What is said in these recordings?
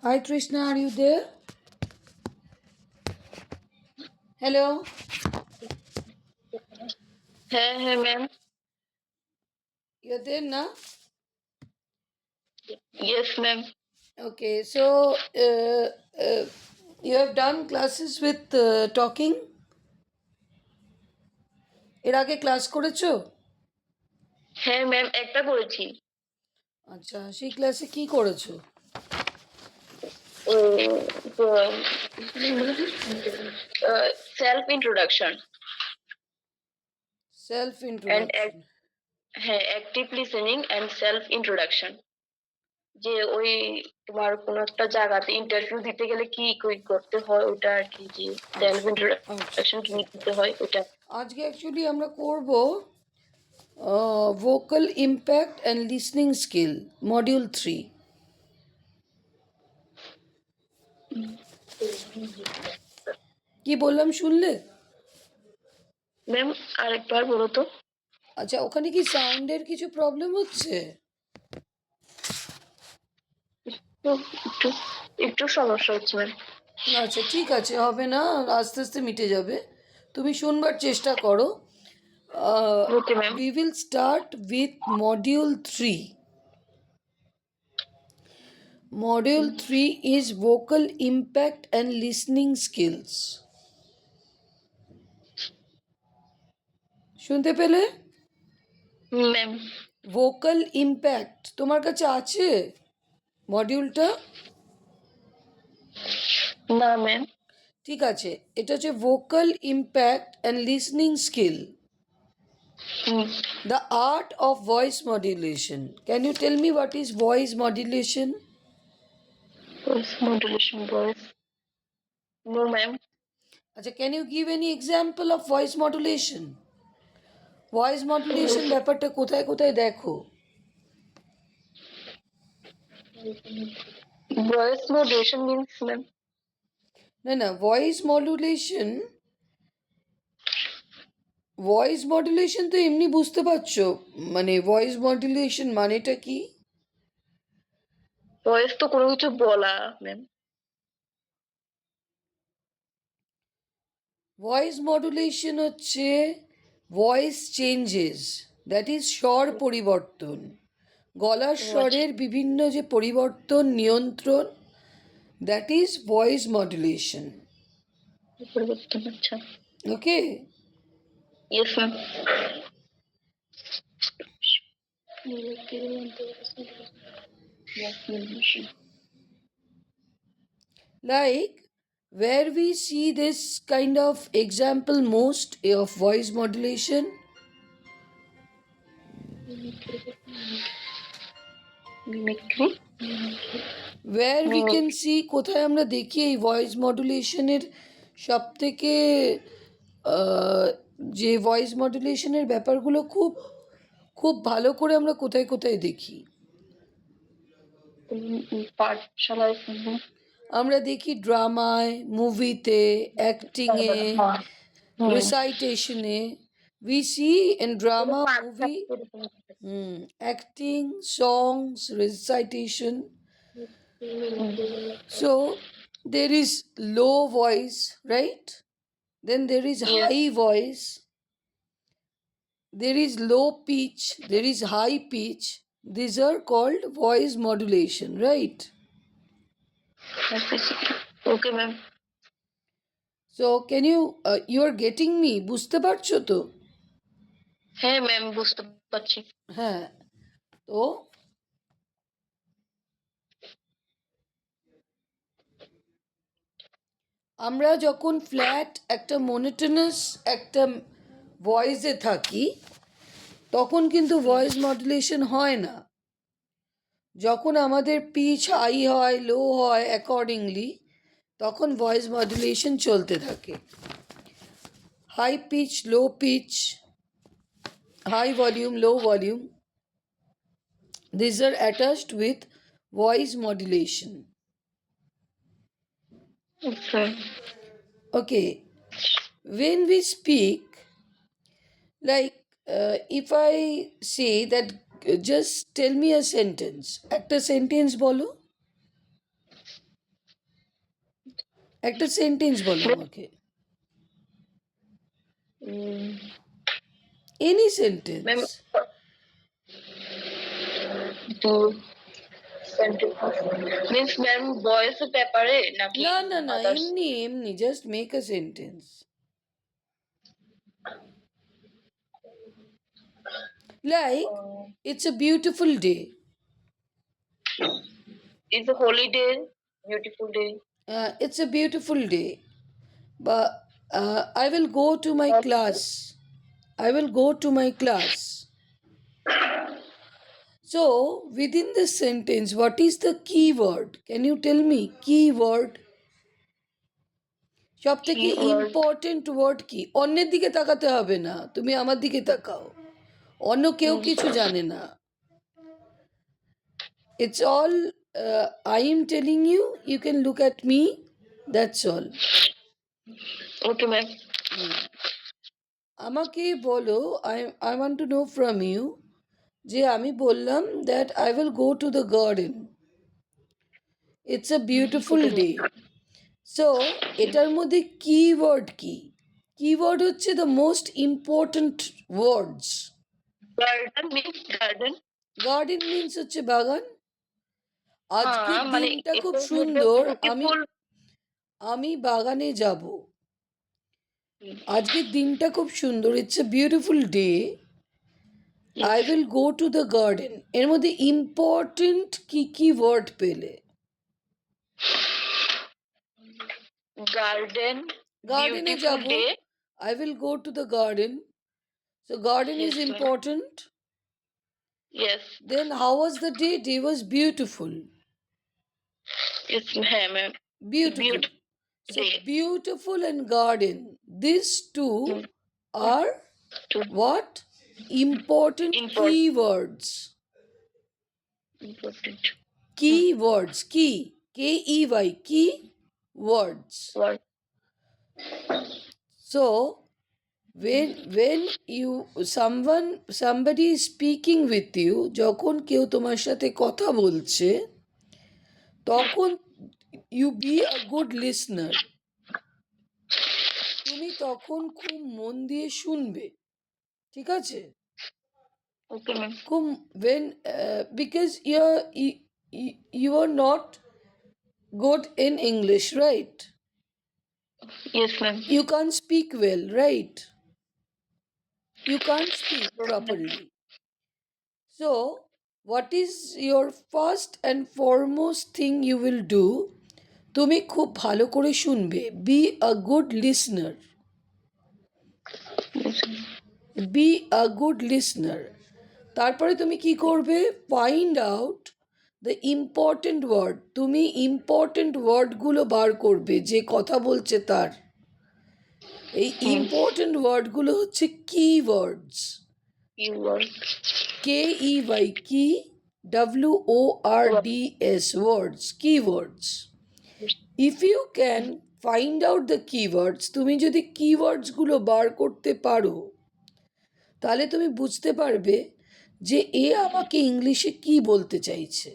Hi Trishna, are you there? Hello. Hey, ma'am. You're there now? Yes, ma'am. Okay, so you have done classes with talking? এর আগে class করেছো? হ্যাঁ ma'am একটা করেছি। আচ্ছা, সেই ক্লাসে কি করেছো? Self introduction self and introduction. হ্যাঁ active listening and self introduction. যে ওই তোমার কোনো একটা জায়গাতে ইন্টারভিউ দিতে গেলে কি করতে হয় ওটা আর কি, যে সেলফ ইন্ট্রোডাকশন কি দিতে হয় ওটা। আজকে অ্যাকচুয়ালি আমরা করব vocal impact and listening skill module 3। কি বললাম শুনলে? ম্যাম আরেকবার বলো তো। আচ্ছা, ওখানে কি সাউন্ডের কিছু প্রবলেম হচ্ছে? একটু একটু সমস্যা হচ্ছে ম্যাম। আচ্ছা, ঠিক আছে, হবে না, আস্তে আস্তে মিটে যাবে। তুমি শুনবার চেষ্টা করো। Okay ma'am. We will start with module 3. Module 3 is vocal impact and listening skills. শুনতে পেলে? ম্যাম ভোকাল ইম্প্যাক্ট তোমার কাছে আছে মডিউলটা? না ম্যাম। ঠিক আছে, এটা হচ্ছে vocal impact and listening skill, the art of voice modulation. Can you tell me what is voice modulation? Voice modulation voice no ma'am. আচ্ছা, can you give any example of voice modulation? Voice modulation ব্যাপারটা কোথায় কোথায় দেখো? Voice modulation means ma'am. না না, voice modulation, voice modulation তো এমনি বুঝতে পারছো, মানে ভয়েস মডুলেশন মানেটা কি? ভয়েস তো কোনো কিছু বলা ম্যাম। ভয়েস মডুলেশন হচ্ছে ভয়েস চেঞ্জেস, দ্যাট ইজ স্বর পরিবর্তন, গলার স্বরের বিভিন্ন যে পরিবর্তন, নিয়ন্ত্রণ, দ্যাট ইজ ভয়েস মডুলেশন। পরিবর্তন, আচ্ছা। Okay, yes ma'am. like where we see this kind of example most of voice modulation, mimicry. where we can see কোথায় আমরা দেখি এই ভয়েস মডুলেশনের সব থেকে যে ভয়েস মডুলেশনের ব্যাপারগুলো খুব খুব ভালো করে আমরা কোথায় কোথায় দেখি? পাঠশালায়। আমরা দেখি ড্রামায়, মুভিতে, অ্যাক্টিংয়ে, রিসাইটেশনে। we see in drama, movie, acting, songs, recitation. So there is low voice, right? Then there is high voice, there is low pitch, there is high pitch. These are called voice modulation, right? Okay ma'am. So can you you are getting me? বুঝতে পারছো তো? হ্যাঁ ma'am বুঝতে পারছি। হ্যাঁ, তো আমরা যখন ফ্ল্যাট একটা মনোটোনাস একটা ভয়েসে থাকি তখন কিন্তু ভয়েস মডুলেশন হয় না। যখন আমাদের পিচ হাই হয়, লো হয়, অ্যাকর্ডিংলি তখন ভয়েস মডুলেশন চলতে থাকে। High pitch, low pitch, high volume, low volume, these are attached with voice modulation. Okay, when we speak, like if I say that just tell me a sentence, একটা sentence বলো। একটা sentence বলো আমাকে, any sentence. Ma'am to sentence means ma'am voice পেপারে নাকি না না না, আদার্স? এমনি এমনি, just make a sentence. Like, it's a beautiful day. It's a holiday, beautiful day. It's a beautiful day. But I will go to my class. I will go to my class. So, within this sentence, what is the key word? Can you tell me? Key word. সব থেকে Keyword. Important word কি? অন্যের দিকে তাকাতে হবে না, তুমি আমার দিকে তাকাও। অন্য কেউ কিছু জানে না। It's all I am telling you. You can look at me. That's all. Okay, ma'am. আমাকে বলো, I want to know from you যে আমি বললাম that I will go to the garden. It's a beautiful Okay, ma'am. day. So এটার মধ্যে keyword কি? Keyword হচ্ছে the most important words. Garden means garden. Garden means হচ্ছে বাগান। আজকের মানে দিনটা খুব এটার মধ্যে সুন্দর, আমি beautiful আমি বাগানে যাব। আজকের দিনটা খুব সুন্দর, it's a beautiful day, I will go to the garden. এর মধ্যে ইম্পর্টেন্ট কি কি ওয়ার্ড পেলে? garden, গার্ডেনে beautiful যাব, day. I will go to the garden. So garden Yes, is ma'am. Important. Yes, then how was the day? Day was beautiful. yes, ma'am. Beautiful. So Day. beautiful and garden, these two are To what? Important keywords. important Keywords. Key. K-E-Y. Key words. word. So when you somebody is speaking with you, যখন কেউ তোমার সাথে কথা বলছে, তখন you be a good listener. তুমি তখন খুব মন দিয়ে শুনবে, ঠিক আছে? Okay, ma'am. খুব when because you are not good in English, right? Yes, ma'am. You can't speak well, right? You can't speak properly. So what is your first and foremost thing you will do? তুমি খুব ভালো করে শুনবে। Be a good listener. Yes, ma'am. Be a good listener. তারপরে তুমি কি করবে? Find out the important word. তুমি ইম্পর্টেন্ট ওয়ার্ডগুলো বার করবে যে কথা বলছে তার। এই ইম্পর্টেন্ট ওয়ার্ডগুলো হচ্ছে কিওয়ার্ডস। Keyword. K-E-Y, কি, W-O-R-D-S, words, keywords. If you can find out the keywords, তুমি যদি কিওয়ার্ডসগুলো বার করতে পারো, তাহলে তুমি বুঝতে পারবে যে এ আমাকে ইংলিশে কি বলতে চাইছে।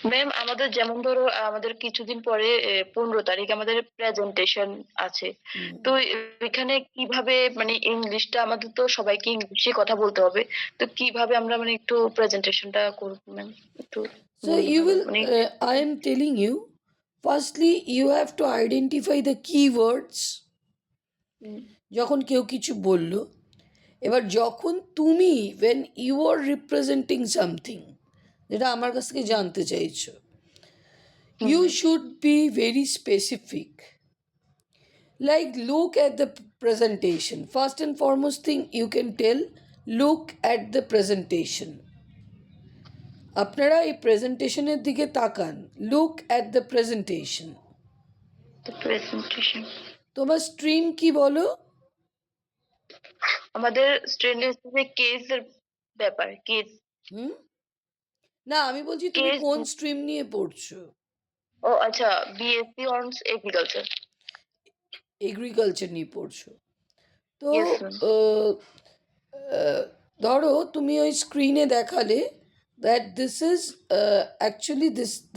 ম্যাম আমাদের যেমন ধরো আমাদের কিছুদিন পরে 15 তারিখ আমাদের প্রেজেন্টেশন আছে, তো এখানে কিভাবে মানে ইংলিশটা আমাদের তো সবাইকে ইংলিশে কথা বলতে হবে, তো কিভাবে আমরা মানে একটু প্রেজেন্টেশনটা করব ম্যাম একটু? So you will, I am telling you, firstly you have to identify the keywords. যখন কেউ কিছু বলল, এবার যখন তুমি when you are representing something, যেটা আমার কাছ থেকে জানতে চাইছো, you should be very specific. Like look at the presentation. First and foremost thing you can tell, look at the presentation. আপনারা এই প্রেজেন্টেশনের দিকে তাকান। Look at the presentation. Presentation তোমার স্ট্রিম কি বলো? আমাদের স্ট্রেনের কেসের ব্যাপার, কেস। না, আমি বলছি তুমি কোন স্ট্রিম নিয়ে পড়ছো? ও আচ্ছা, বিএসসি অনার্স এগ্রিকালচার। এগ্রিকালচার নিয়ে পড়ছো তো Yes, ma'am. ধরো তুমি ওই স্ক্রিনে দেখালে that this is actually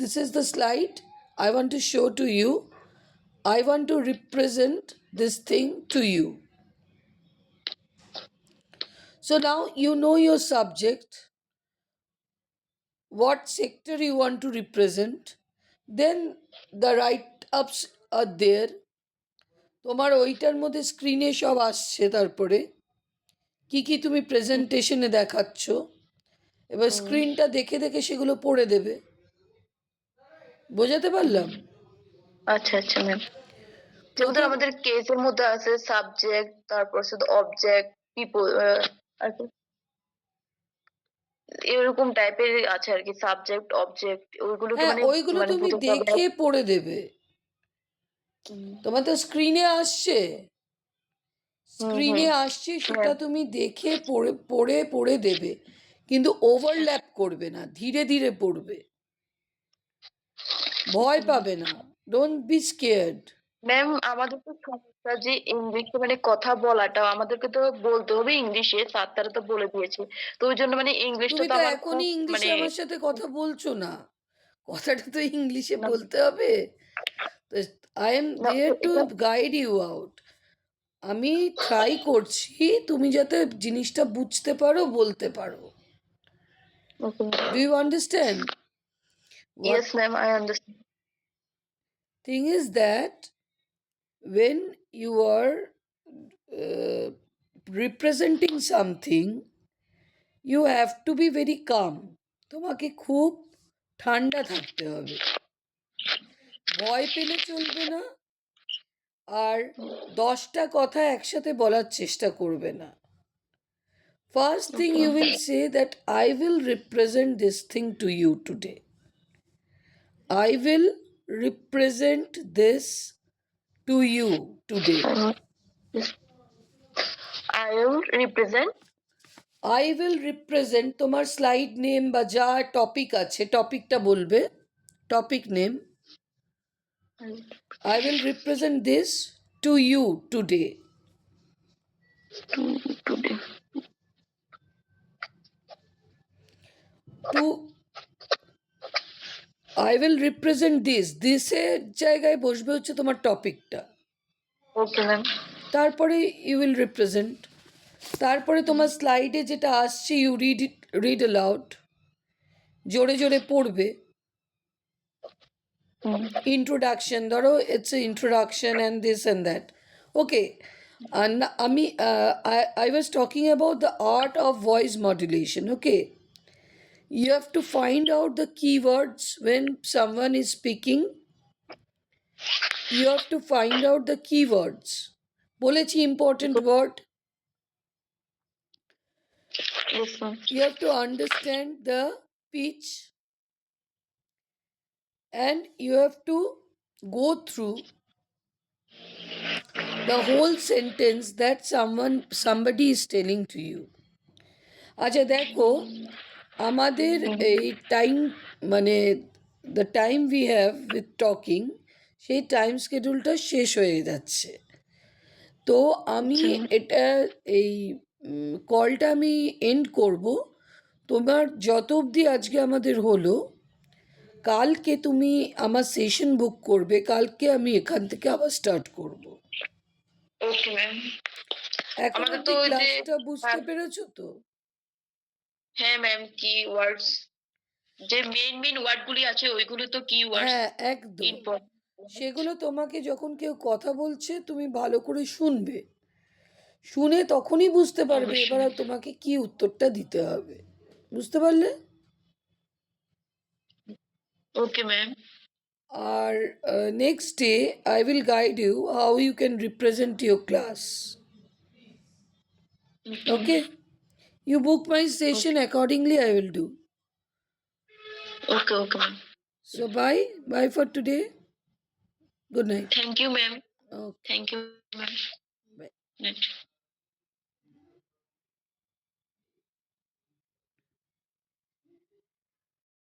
this is the slide I want to show to you. I want to represent this thing to you. So now you know your subject, what sector you want to represent, then the write-ups are there. তোমার ওইটার মধ্যে স্ক্রিনে সব আসছে, তারপরে কি কি তুমি প্রেজেন্টেশনে দেখাচ্ছ, এবার স্ক্রিনটা দেখে দেখে সেগুলো পড়ে দেবে। বোঝাতে পারলাম? আচ্ছা আচ্ছা ম্যাম। যেমন আমাদের কেসের মধ্যে আছে সাবজেক্ট, তারপর শুধু অবজেক্ট, পিপল আর কি এরকম টাইপের আছে আর কি, সাবজেক্ট অবজেক্ট ওইগুলো হ্যাঁ, ওইগুলো তুমি দেখে পড়ে দেবে। তোমার তো স্ক্রিনে আসছে, সেটা তুমি দেখে পড়ে পড়ে পড়ে দেবে, কিন্তু ওভারল্যাপ করবে না, ধীরে ধীরে পড়বে, ভয় পাবে না। Don't be scared. ম্যাম আমাদের তো সমস্যা যে ইংলিশে মানে কথা বলাটা আমাদেরকে তো বলতে হবে ইংলিশে, স্যার তারা তো বলে দিয়েছে, তো ওই জন্য মানে ইংলিশটা তুমি তো তো আমার খুব এখনই ইংলিশে মানে আমার সাথে কথা বলছো না, কথাটা তো ইংলিশে বলতে হবে। I am there to guide you out. আমি ট্রাই করছি তুমি যাতে জিনিসটা বুঝতে পারো, বলতে পারো। Do you understand? Yes ma'am, I understand. Thing is that when you are representing something, you have to be very calm. তোমাকে খুব ঠান্ডা থাকতে হবে, ভয় পেলে চলবে না, আর 10টা কথা একসাথে বলার চেষ্টা করবে না। First thing you will say that I will represent this thing to you today. I will represent this to you today. I will represent. I will represent তোমার স্লাইড নেম বা যা টপিক আছে টপিকটা বলবে, topic name. I will represent this to you today. Today. To I will represent this. This-এর জায়গায় বসবে হচ্ছে তোমার টপিকটা। Okay ma'am. তারপরে ইউ উইল রিপ্রেজেন্ট। তারপরে তোমার স্লাইডে যেটা আসছে ইউ রিড অ্যালাউড, জোরে জোরে পড়বে। ইন্ট্রোডাকশন, ধরো it's a introduction and this and that. Okay, আমি I was talking about the art of voice modulation. Okay, you have to find out the keywords when someone is speaking. You have to find out the keywords. বলেছি important word. Yes ma'am. You have to understand the pitch, and you have to go through the whole sentence that somebody is telling to you. আচ্ছা দেখো, আমাদের এই time মানে the time we have with talking, সেই time স্কেডিউলটা শেষ হয়ে যাচ্ছে। তো আমি এটা এই কলটা আমি এন্ড করব। তোমার যত অবধি আজকে আমাদের হলো, কালকে তুমি আমার সেশন বুক করবে, কালকে আমি এখান থেকে আবার স্টার্ট করব। Okay ma'am. এখন তো ক্লাসটা বুঝতে পেরেছো তো? হ্যাঁ ম্যাম, কি ওয়ার্ডস যে মেইন ওয়ার্ডগুলি আছে ওইগুলো তো কি ওয়ার্ডস। হ্যাঁ একদম, সেগুলো তোমাকে যখন কেউ কথা বলছে তুমি ভালো করে শুনবে, শুনে তখনই বুঝতে পারবে এবার তোমাকে কি উত্তরটা দিতে হবে। বুঝতে পারলে? Okay ma'am. আর next day I will guide you how you can represent your class. Okay, you book my session accordingly, I will do. Okay ma'am. So bye for today. Good night. Thank you ma'am. Okay, Thank you ma'am. bye. Night.